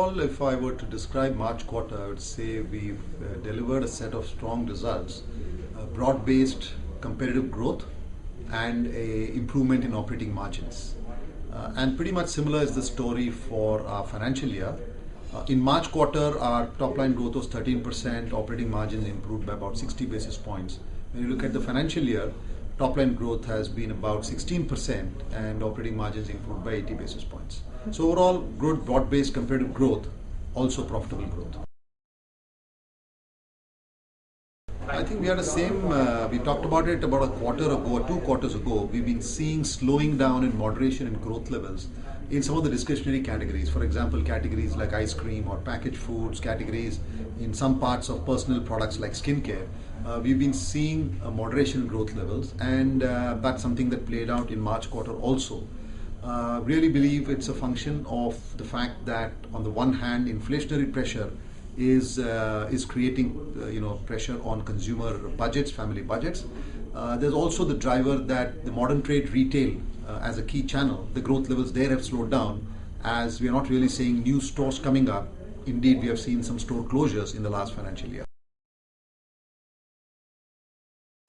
overall, if I were to describe March quarter, I would say we've delivered a set of strong results, broad-based competitive growth, and a improvement in operating margins. And pretty much similar is the story for our financial year. In March quarter, our top line growth was 13%, operating margins improved by about 60 basis points. When you look at the financial year, top line growth has been about 16% and operating margins improved by 80 basis points. So overall, good broad-based competitive growth, also profitable growth. I think we had the same, we talked about it about a quarter ago or 2 quarters ago. We've been seeing slowing down in moderation in growth levels in some of the discretionary categories. For example, categories like ice cream or packaged foods, categories in some parts of personal products like skincare. We've been seeing a moderation in growth levels, and that's something that played out in March quarter also. Really believe it's a function of the fact that on the one hand, inflationary pressure is creating pressure on consumer budgets, family budgets. There's also the driver that the modern trade retail as a key channel, the growth levels there have slowed down as we are not really seeing new stores coming up. Indeed, we have seen some store closures in the last financial year.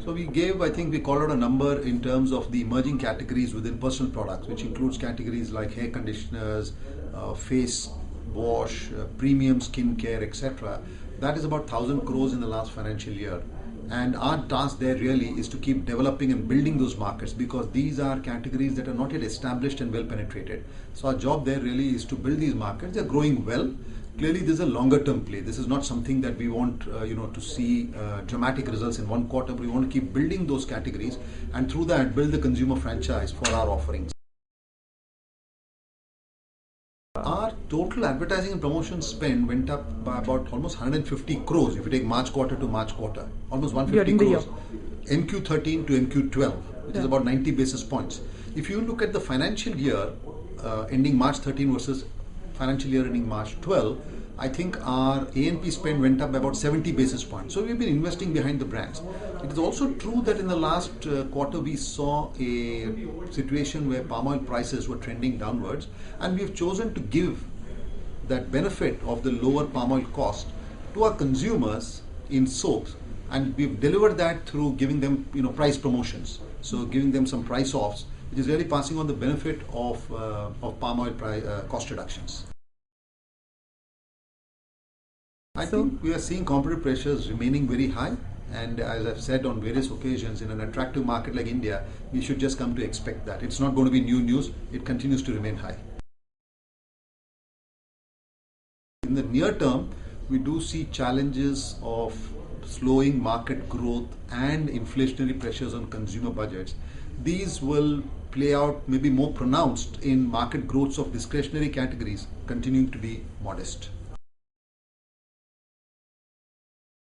So I think we called out a number in terms of the emerging categories within personal products, which includes categories like hair conditioners, face wash, premium skincare, etc. That is about 1,000 crores in the last financial year. And our task there really is to keep developing and building those markets, because these are categories that are not yet established and well penetrated. So our job there really is to build these markets. They're growing well. Clearly, this is a longer term play. This is not something that we want to see dramatic results in one quarter, but we want to keep building those categories and through that build the consumer franchise for our offerings. Our total advertising and promotion spend went up by about almost 150 crores if you take March quarter to March quarter. Almost 150 crores. MQ13 to MQ12, which is about 90 basis points. If you look at the financial year ending March 13 versus financial year ending March 12, I think our A&P spend went up by about 70 basis points. So we've been investing behind the brands. It is also true that in the last quarter we saw a situation where palm oil prices were trending downwards, and we've chosen to give that benefit of the lower palm oil cost to our consumers in soaps, and we've delivered that through giving them price promotions. So giving them some price offs, which is really passing on the benefit of palm oil cost reductions. I think we are seeing competitive pressures remaining very high, and as I've said on various occasions, in an attractive market like India, we should just come to expect that. It's not going to be new news, it continues to remain high. In the near term, we do see challenges of slowing market growth and inflationary pressures on consumer budgets. These will play out maybe more pronounced in market growths of discretionary categories continuing to be modest.